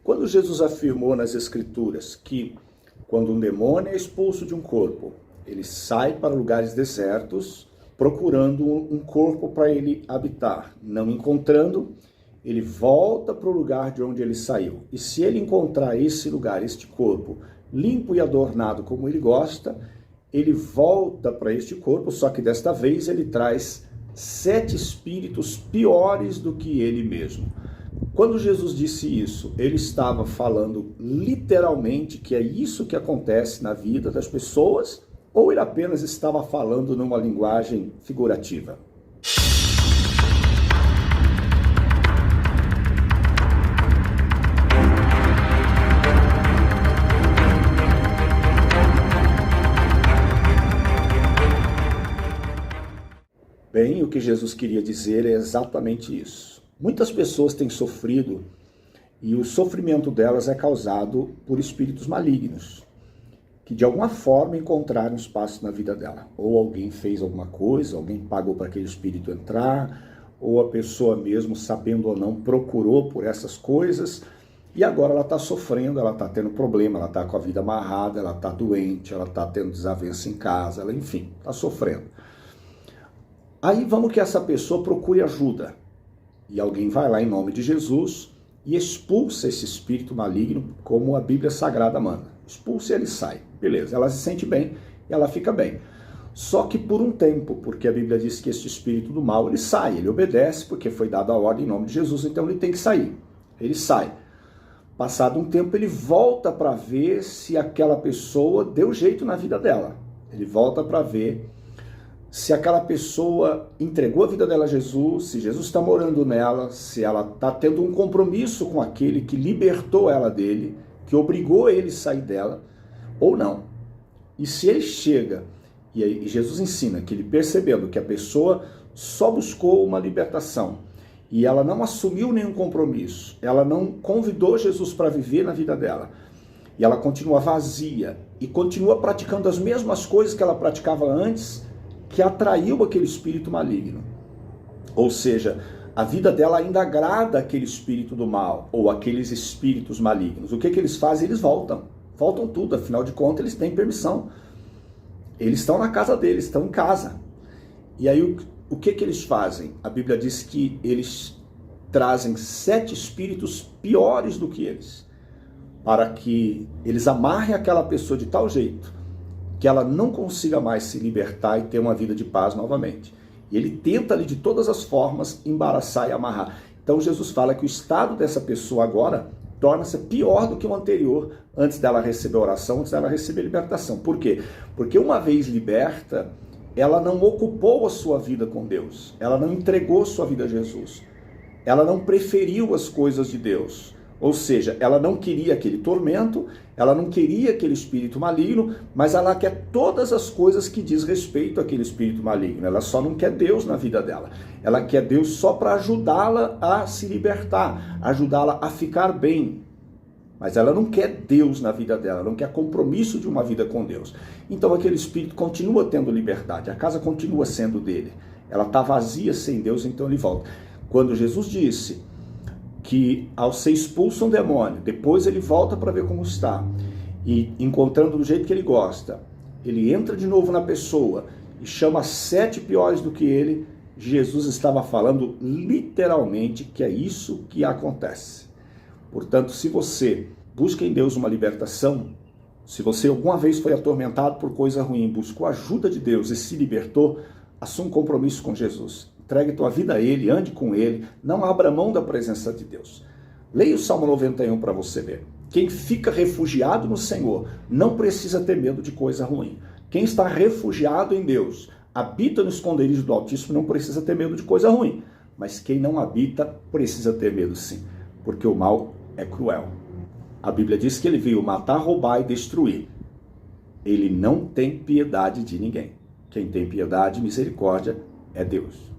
Quando Jesus afirmou nas Escrituras que quando um demônio é expulso de um corpo, ele sai para lugares desertos, procurando um corpo para ele habitar. Não encontrando, ele volta para o lugar de onde ele saiu. E se ele encontrar esse lugar, este corpo, limpo e adornado como ele gosta, ele volta para este corpo, só que desta vez ele traz 7 espíritos piores do que ele mesmo. Quando Jesus disse isso, ele estava falando literalmente que é isso que acontece na vida das pessoas, ou ele apenas estava falando numa linguagem figurativa? Bem, o que Jesus queria dizer é exatamente isso. Muitas pessoas têm sofrido e o sofrimento delas é causado por espíritos malignos, que de alguma forma encontraram espaço na vida dela. Ou alguém fez alguma coisa, alguém pagou para aquele espírito entrar, ou a pessoa mesmo, sabendo ou não, procurou por essas coisas, e agora ela está sofrendo, ela está tendo problema, ela está com a vida amarrada, ela está doente, ela está tendo desavença em casa, ela, enfim, está sofrendo. Aí vamos que essa pessoa procure ajuda. E alguém vai lá em nome de Jesus e expulsa esse espírito maligno, como a Bíblia Sagrada manda. Expulsa e ele sai. Beleza, ela se sente bem e ela fica bem. Só que por um tempo, porque a Bíblia diz que esse espírito do mal, ele sai, ele obedece, porque foi dada a ordem em nome de Jesus, então ele tem que sair. Ele sai. Passado um tempo, ele volta para ver se aquela pessoa deu jeito na vida dela. Ele volta para ver se aquela pessoa entregou a vida dela a Jesus, se Jesus está morando nela, se ela está tendo um compromisso com aquele que libertou ela dele, que obrigou ele a sair dela, ou não. E se ele chega, e aí Jesus ensina que ele percebendo que a pessoa só buscou uma libertação, e ela não assumiu nenhum compromisso, ela não convidou Jesus para viver na vida dela, e ela continua vazia, e continua praticando as mesmas coisas que ela praticava antes, que atraiu aquele espírito maligno. Ou seja, a vida dela ainda agrada aquele espírito do mal, ou aqueles espíritos malignos. O que eles fazem? Eles voltam. Voltam tudo, afinal de contas eles têm permissão. Eles estão na casa deles, estão em casa. E aí o que eles fazem? A Bíblia diz que eles trazem 7 espíritos piores do que eles, para que eles amarrem aquela pessoa de tal jeito que ela não consiga mais se libertar e ter uma vida de paz novamente. E ele tenta ali de todas as formas embaraçar e amarrar. Então Jesus fala que o estado dessa pessoa agora torna-se pior do que o anterior, antes dela receber oração, antes dela receber libertação. Por quê? Porque uma vez liberta, ela não ocupou a sua vida com Deus, ela não entregou sua vida a Jesus, ela não preferiu as coisas de Deus. Ou seja, ela não queria aquele tormento, ela não queria aquele espírito maligno, mas ela quer todas as coisas que diz respeito àquele espírito maligno. Ela só não quer Deus na vida dela. Ela quer Deus só para ajudá-la a se libertar, ajudá-la a ficar bem. Mas ela não quer Deus na vida dela, não quer compromisso de uma vida com Deus. Então aquele espírito continua tendo liberdade, a casa continua sendo dele. Ela está vazia sem Deus, então ele volta. Quando Jesus disse que ao ser expulso um demônio, depois ele volta para ver como está, e encontrando do jeito que ele gosta, ele entra de novo na pessoa e chama 7 piores do que ele, Jesus estava falando literalmente que é isso que acontece. Portanto, se você busca em Deus uma libertação, se você alguma vez foi atormentado por coisa ruim, buscou a ajuda de Deus e se libertou, assuma um compromisso com Jesus. Entregue tua vida a Ele, ande com Ele, não abra mão da presença de Deus. Leia o Salmo 91 para você ver. Quem fica refugiado no Senhor não precisa ter medo de coisa ruim. Quem está refugiado em Deus, habita no esconderijo do Altíssimo, não precisa ter medo de coisa ruim. Mas quem não habita, precisa ter medo sim, porque o mal é cruel. A Bíblia diz que ele veio matar, roubar e destruir. Ele não tem piedade de ninguém. Quem tem piedade e misericórdia é Deus.